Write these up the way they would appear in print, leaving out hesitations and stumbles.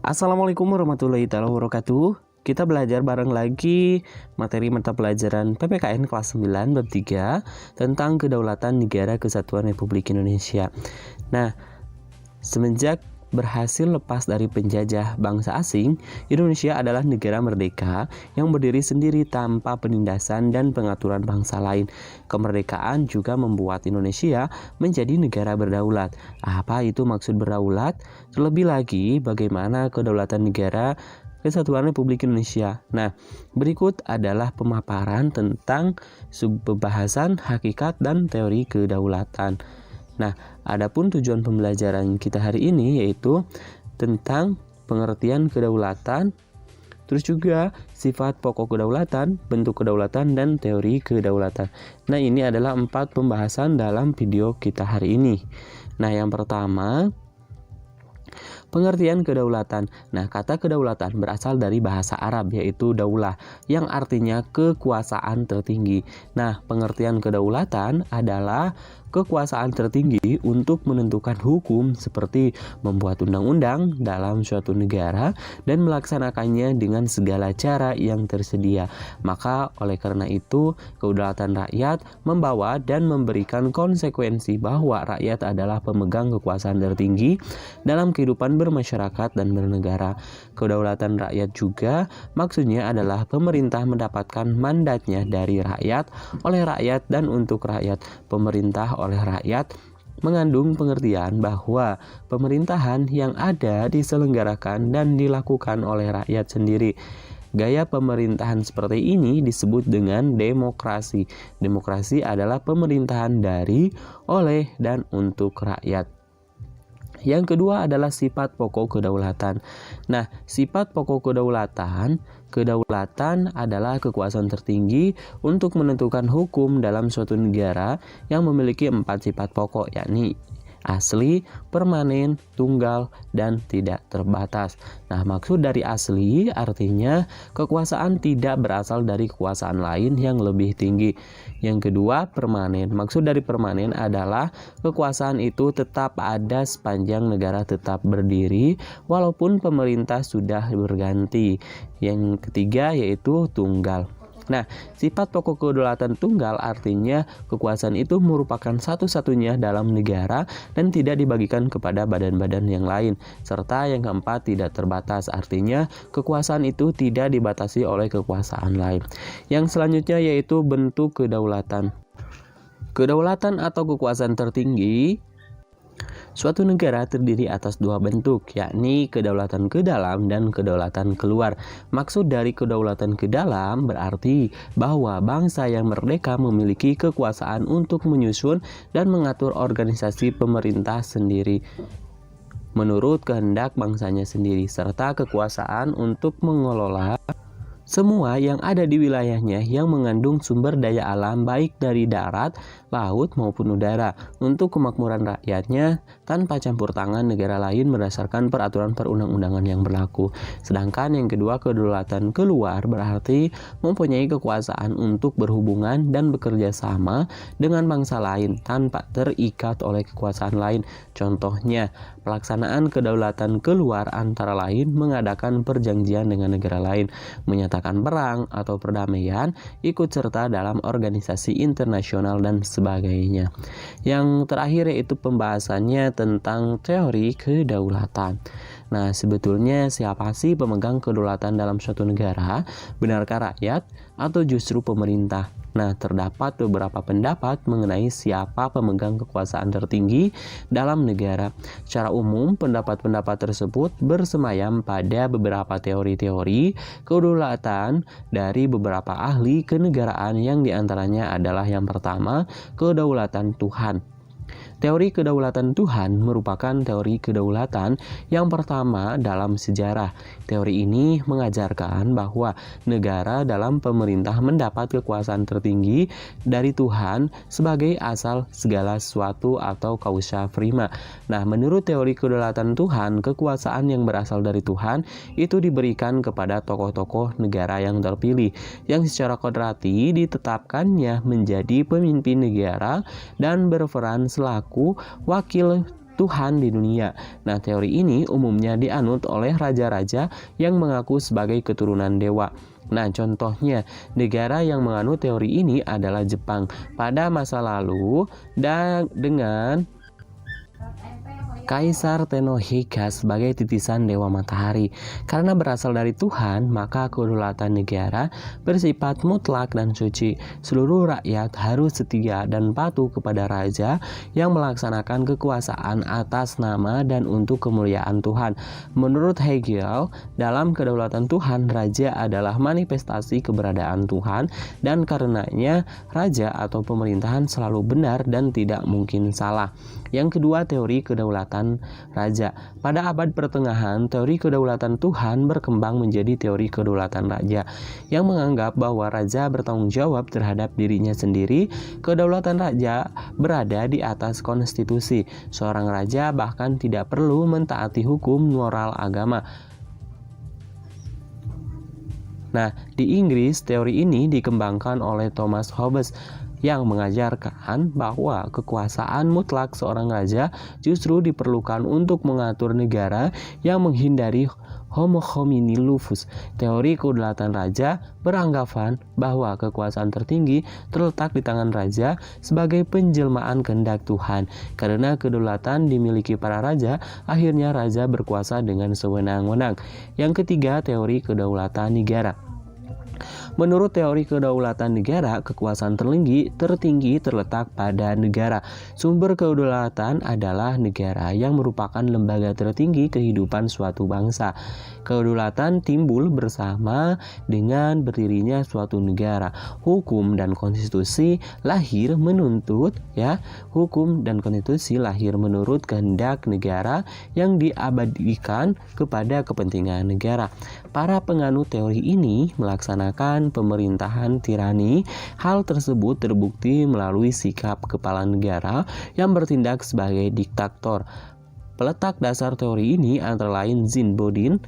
Assalamualaikum warahmatullahi wabarakatuh. Kita belajar bareng lagi materi mata pelajaran PPKN kelas 9 bab 3 tentang Kedaulatan Negara Kesatuan Republik Indonesia. Nah, semenjak berhasil lepas dari penjajah bangsa asing, Indonesia adalah negara merdeka yang berdiri sendiri tanpa penindasan dan pengaturan bangsa lain. Kemerdekaan juga membuat Indonesia menjadi negara berdaulat. Apa itu maksud berdaulat? Terlebih lagi, bagaimana kedaulatan negara Kesatuan Republik Indonesia. Nah, berikut adalah pemaparan tentang pembahasan hakikat dan teori kedaulatan. Nah, adapun tujuan pembelajaran kita hari ini yaitu tentang pengertian kedaulatan, terus juga sifat pokok kedaulatan, bentuk kedaulatan, dan teori kedaulatan. Nah, ini adalah 4 pembahasan dalam video kita hari ini. Nah, yang pertama, pengertian kedaulatan. Nah, kata kedaulatan berasal dari bahasa Arab yaitu daulah yang artinya kekuasaan tertinggi. Nah, pengertian kedaulatan adalah kekuasaan tertinggi untuk menentukan hukum seperti membuat undang-undang dalam suatu negara dan melaksanakannya dengan segala cara yang tersedia. Maka oleh karena itu, kedaulatan rakyat membawa dan memberikan konsekuensi bahwa rakyat adalah pemegang kekuasaan tertinggi dalam kehidupan bermasyarakat dan bernegara. Kedaulatan rakyat juga maksudnya adalah pemerintah mendapatkan mandatnya dari rakyat, oleh rakyat, dan untuk rakyat. Pemerintah oleh rakyat mengandung pengertian bahwa pemerintahan yang ada diselenggarakan dan dilakukan oleh rakyat sendiri. Gaya pemerintahan seperti ini disebut dengan demokrasi. Demokrasi adalah pemerintahan dari, oleh, dan untuk rakyat. Yang kedua adalah sifat pokok kedaulatan. Nah, sifat pokok kedaulatan adalah kekuasaan tertinggi untuk menentukan hukum dalam suatu negara yang memiliki 4 sifat pokok, yakni asli, permanen, tunggal, dan tidak terbatas. Nah, maksud dari asli artinya kekuasaan tidak berasal dari kekuasaan lain yang lebih tinggi. Yang kedua, permanen. Maksud dari permanen adalah kekuasaan itu tetap ada sepanjang negara tetap berdiri walaupun pemerintah sudah berganti. Yang ketiga yaitu tunggal. Nah, sifat pokok kedaulatan tunggal artinya kekuasaan itu merupakan satu-satunya dalam negara dan tidak dibagikan kepada badan-badan yang lain. Serta yang keempat, tidak terbatas, artinya kekuasaan itu tidak dibatasi oleh kekuasaan lain. Yang selanjutnya yaitu bentuk kedaulatan. Kedaulatan atau kekuasaan tertinggi suatu negara terdiri atas 2 bentuk, yakni kedaulatan ke dalam dan kedaulatan keluar. Maksud dari kedaulatan ke dalam berarti bahwa bangsa yang merdeka memiliki kekuasaan untuk menyusun dan mengatur organisasi pemerintah sendiri menurut kehendak bangsanya sendiri, serta kekuasaan untuk mengelola semua yang ada di wilayahnya yang mengandung sumber daya alam baik dari darat, laut maupun udara untuk kemakmuran rakyatnya tanpa campur tangan negara lain berdasarkan peraturan perundang-undangan yang berlaku. Sedangkan yang kedua, kedaulatan keluar berarti mempunyai kekuasaan untuk berhubungan dan bekerja sama dengan bangsa lain tanpa terikat oleh kekuasaan lain. Contohnya, pelaksanaan kedaulatan keluar antara lain mengadakan perjanjian dengan negara lain, menyatakan perang atau perdamaian, ikut serta dalam organisasi internasional, dan sebagainya. Yang terakhir yaitu pembahasannya tentang teori kedaulatan. Nah, sebetulnya siapa sih pemegang kedaulatan dalam suatu negara? Benarkah rakyat atau justru pemerintah? Nah, terdapat beberapa pendapat mengenai siapa pemegang kekuasaan tertinggi dalam negara. Secara umum, pendapat-pendapat tersebut bersemayam pada beberapa teori-teori kedaulatan dari beberapa ahli kenegaraan yang diantaranya adalah yang pertama, kedaulatan Tuhan. Teori kedaulatan Tuhan merupakan teori kedaulatan yang pertama dalam sejarah. Teori ini mengajarkan bahwa negara dalam pemerintah mendapat kekuasaan tertinggi dari Tuhan sebagai asal segala sesuatu atau causa prima. Nah, menurut teori kedaulatan Tuhan, kekuasaan yang berasal dari Tuhan itu diberikan kepada tokoh-tokoh negara yang terpilih, yang secara kodrati ditetapkannya menjadi pemimpin negara dan berperan selaku wakil Tuhan di dunia. Nah, teori ini umumnya dianut oleh raja-raja yang mengaku sebagai keturunan dewa. Nah, contohnya negara yang menganut teori ini adalah Jepang pada masa lalu dan dengan Kaisar Tenohika sebagai titisan dewa matahari. Karena berasal dari Tuhan, maka kedaulatan negara bersifat mutlak dan suci. Seluruh rakyat harus setia dan patuh kepada raja yang melaksanakan kekuasaan atas nama dan untuk kemuliaan Tuhan. Menurut Hegel, dalam kedaulatan Tuhan, raja adalah manifestasi keberadaan Tuhan, dan karenanya raja atau pemerintahan selalu benar dan tidak mungkin salah. Yang kedua, teori kedaulatan raja. Pada abad pertengahan, teori kedaulatan Tuhan berkembang menjadi teori kedaulatan raja, yang menganggap bahwa raja bertanggung jawab terhadap dirinya sendiri. Kedaulatan raja berada di atas konstitusi. Seorang raja bahkan tidak perlu mentaati hukum moral agama. Nah, di Inggris, teori ini dikembangkan oleh Thomas Hobbes yang mengajarkan bahwa kekuasaan mutlak seorang raja justru diperlukan untuk mengatur negara yang menghindari homo homini lupus. Teori kedaulatan raja beranggapan bahwa kekuasaan tertinggi terletak di tangan raja sebagai penjelmaan kehendak Tuhan. Karena kedaulatan dimiliki para raja, akhirnya raja berkuasa dengan sewenang-wenang. Yang ketiga, teori kedaulatan negara. Menurut teori kedaulatan negara, kekuasaan tertinggi terletak pada negara. Sumber kedaulatan adalah negara yang merupakan lembaga tertinggi kehidupan suatu bangsa. Kedaulatan timbul bersama dengan berdirinya suatu negara. Hukum dan konstitusi lahir menurut kehendak negara yang diabadikan kepada kepentingan negara. Para penganut teori ini melaksanakan pemerintahan tirani. Hal tersebut terbukti melalui sikap kepala negara yang bertindak sebagai diktator. Peletak dasar teori ini antara lain Jean Bodin,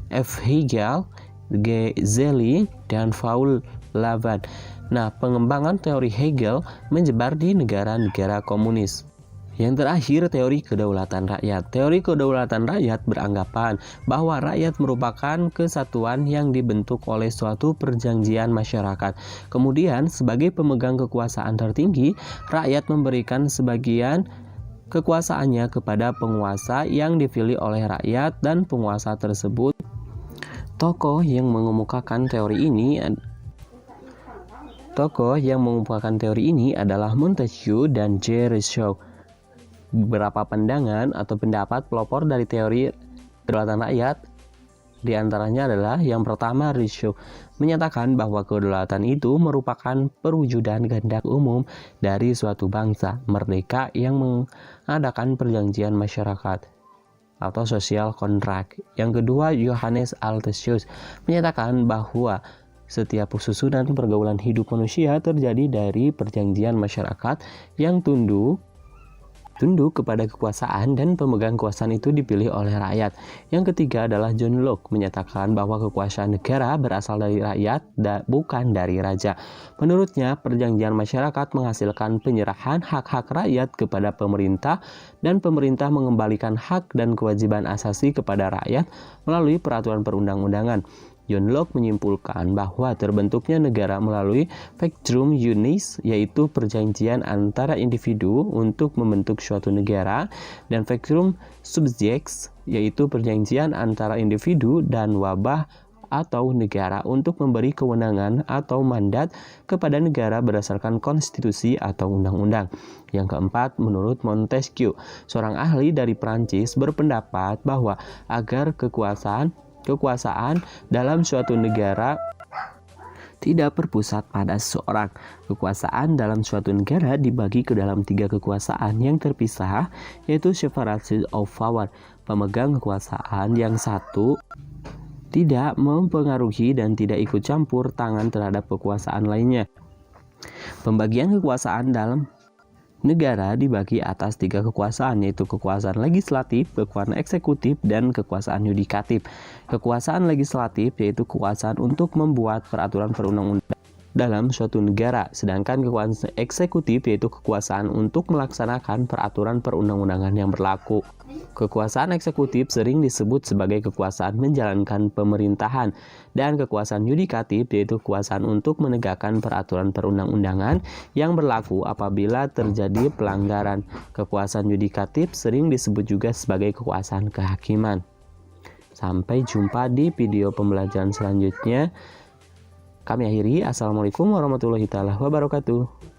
F. Hegel, G. Zelling, dan Paul Lavan. Nah, pengembangan teori Hegel menyebar di negara-negara komunis. Yang terakhir, teori kedaulatan rakyat. Teori kedaulatan rakyat beranggapan bahwa rakyat merupakan kesatuan yang dibentuk oleh suatu perjanjian masyarakat. Kemudian, sebagai pemegang kekuasaan tertinggi, rakyat memberikan sebagian kekuasaannya kepada penguasa yang dipilih oleh rakyat, dan penguasa tersebut. Tokoh yang mengemukakan teori ini adalah Montesquieu dan J. Rousseau. Beberapa pandangan atau pendapat pelopor dari teori kedaulatan rakyat diantaranya adalah yang pertama, Rousseau menyatakan bahwa kedaulatan itu merupakan perwujudan kehendak umum dari suatu bangsa merdeka yang mengadakan perjanjian masyarakat atau social contract. Yang kedua, Johannes Althusius menyatakan bahwa setiap susunan pergaulan hidup manusia terjadi dari perjanjian masyarakat yang tunduk kepada kekuasaan, dan pemegang kekuasaan itu dipilih oleh rakyat. Yang ketiga adalah John Locke menyatakan bahwa kekuasaan negara berasal dari rakyat bukan dari raja. Menurutnya, perjanjian masyarakat menghasilkan penyerahan hak-hak rakyat kepada pemerintah, dan pemerintah mengembalikan hak dan kewajiban asasi kepada rakyat melalui peraturan perundang-undangan. John Locke menyimpulkan bahwa terbentuknya negara melalui pactum iunis, yaitu perjanjian antara individu untuk membentuk suatu negara, dan pactum subjects, yaitu perjanjian antara individu dan wabah atau negara untuk memberi kewenangan atau mandat kepada negara berdasarkan konstitusi atau undang-undang. Yang keempat, menurut Montesquieu, seorang ahli dari Prancis, berpendapat bahwa agar kekuasaan dalam suatu negara tidak berpusat pada seseorang. Kekuasaan dalam suatu negara dibagi ke dalam 3 kekuasaan yang terpisah, yaitu separation of power. Pemegang kekuasaan yang satu tidak mempengaruhi dan tidak ikut campur tangan terhadap kekuasaan lainnya. Pembagian kekuasaan dalam negara dibagi atas 3 kekuasaan, yaitu kekuasaan legislatif, kekuasaan eksekutif, dan kekuasaan yudikatif. Kekuasaan legislatif yaitu kekuasaan untuk membuat peraturan perundang-undangan. dalam suatu negara. Sedangkan kekuasaan eksekutif yaitu kekuasaan untuk melaksanakan peraturan perundang-undangan yang berlaku. Kekuasaan eksekutif sering disebut sebagai kekuasaan menjalankan pemerintahan, dan kekuasaan yudikatif yaitu kekuasaan untuk menegakkan peraturan perundang-undangan yang berlaku apabila terjadi pelanggaran. Kekuasaan yudikatif sering disebut juga sebagai kekuasaan kehakiman. Sampai jumpa di video pembelajaran selanjutnya. Kami akhiri. Assalamualaikum warahmatullahi wabarakatuh.